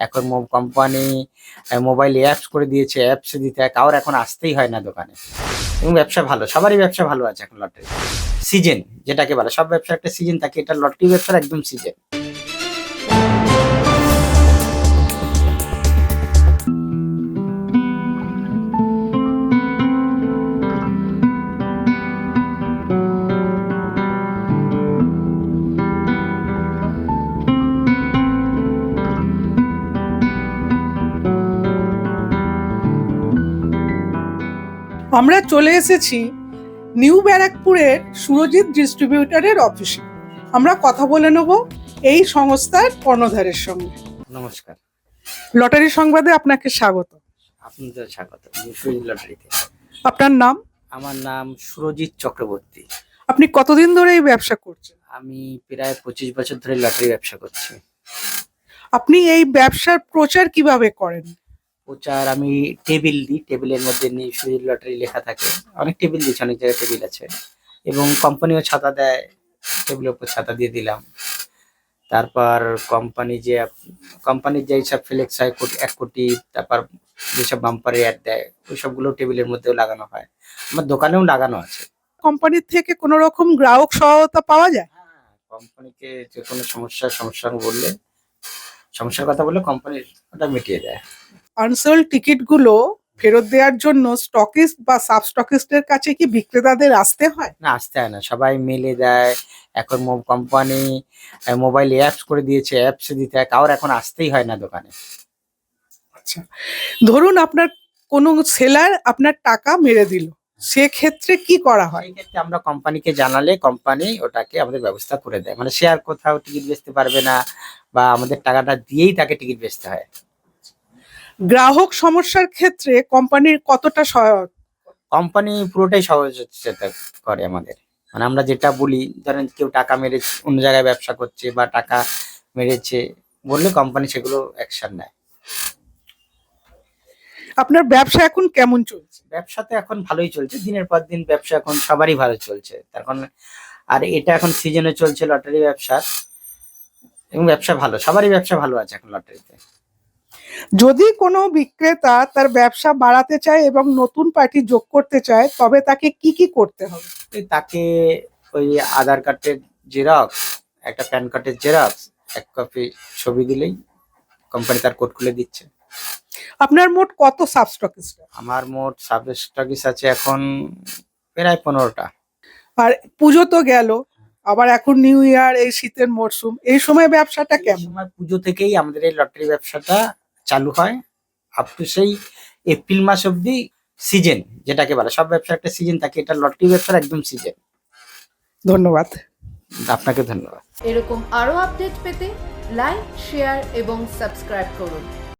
এখন কোম্পানি মোবাইলে অ্যাপস করে দিয়েছে, অ্যাপসে দিতে হয়, কারোর এখন আসতেই হয় না দোকানে। এবং ব্যবসা ভালো, সবারই ব্যবসা ভালো আছে এখন লটারি সিজন যেটাকে বলে। সব ব্যবসার একটা সিজন থাকে, এটা লটারি ব্যবসার একদম সিজন। আমরা চলে এসেছি নিউ ব্যারাকপুরের সুরজিৎ ডিস্ট্রিবিউটরের অফিসে। আমরা কথা বলে নেব এই সংস্থার কর্ণধারের সঙ্গে। নমস্কার, লটারি সংবাদে আপনাকে স্বাগত। আপনাদের স্বাগত সুরজিৎ লটারিতে। আপনার নাম? আমার নাম সুরজিৎ চক্রবর্তী। আপনি কতদিন ধরে এই ব্যবসা করছেন? আমি প্রায় 25 বছর ধরে লটারি ব্যবসা করছি। আপনি এই ব্যবসার প্রচার কিভাবে করেন? প্রচার আমি টেবিল দিই, টেবিলের মধ্যে সুরজিৎ লটারি লেখা থাকে। অনেক টেবিল দিচ্ছে, অনেক জায়গায় টেবিল আছে, এবং কোম্পানিও ছাতা দেয়, টেবিলের উপর ছাতা দিয়ে দিলাম। তারপর কোম্পানির যে সব ফ্লেক্স হয় 1 কোটি, তারপর যেসব বাম্পারে অ্যাড দেয় ওই সবগুলো টেবিলের মধ্যেও লাগানো হয়, আমার দোকানেও লাগানো আছে। কোম্পানির থেকে কোনো রকম গ্রাহক সহায়তা পাওয়া যায়? কোম্পানিকে যে কোনো সমস্যা বললে, সমস্যার কথা বললে কোম্পানির ওটা মিটিয়ে দেয়। আনসোল্ড টিকিটগুলো ফেরত দেওয়ার জন্য স্টকিস্ট বা সাব স্টকিস্টের কাছে কি বিক্রেতাদের আসতে হয়? না, আসতে হয় না, সবাই মেলে দেয়। এখন কোম্পানি মোবাইলে অ্যাপস করে দিয়েছে, অ্যাপসে দিতে হয়, কারোর এখন আসতেই হয় না দোকানে। আচ্ছা, ধরুন আপনার কোনো সেলার আপনার টাকা মেরে দিল, সেক্ষেত্রে কি করা হয়? সেই ক্ষেত্রে আমরা কোম্পানিকে জানালে কোম্পানি ওটাকে আমাদের ব্যবস্থা করে দেয়, মানে সে আর কোথাও টিকিট বেচতে পারবে না, বা আমাদের টাকাটা দিয়েই তাকে টিকিট বেচতে হয়। গ্রাহক সমস্যার ক্ষেত্রে কোম্পানির কতটা সহায়তা? কোম্পানি পুরোটাই সহযোগিতা করে আমাদের, মানে আমরা যেটা বলি, ধরেন কেউ টাকা মেরেছে, অন্য জায়গায় ব্যবসা করছে বা টাকা মেরেছে বললে কোম্পানি সেগুলো অ্যাকশন নেয়। আপনার ব্যবসা এখন কেমন চলছে? ব্যবসাতে এখন ভালোই চলছে, দিনের পর দিন ব্যবসা এখন সবারই ভালো চলছে এখন। আর এটা এখন সিজনে চলছে লটারি ব্যবসা, এবং ব্যবসা ভালো, সবারই ব্যবসা ভালো আছে এখন লটারিতে। যদি কোনো বিক্রেতা তার ব্যবসা বাড়াতে চায় এবং নতুন পার্টি যোগ করতে চায়, তবে তাকে কি কি করতে হবে? তাকে ওই আধার কার্ডের জেরক্স, একটা প্যান কার্ডের জেরক্স, 1 কপি ছবি দিলেই কোম্পানি তার কোড খুলে দিচ্ছে। আপনার মোট কত সাব স্টকিস্ট? আমার মোট সাব স্টকিস্ট আছে এখন প্রায় 15টা। আর পুজো তো গেল, আবার এখন নিউ ইয়ার, এই শীতের মরশুম, এই সময় ব্যবসাটা এই কেমন? সময় পুজো থেকেই আমাদের এই লটারি ব্যবসাটা চালু হয়, আপ টু সেই এপ্রিল মাস অব্দি সিজন যেটাকে বলে। সব ব্যবসার একটা সিজন থাকে, এটা লটারি ব্যবসার একদম সিজন। ধন্যবাদ। আপনাকে ধন্যবাদ। এরকম আরো আপডেট পেতে লাইক, শেয়ার এবং সাবস্ক্রাইব করুন।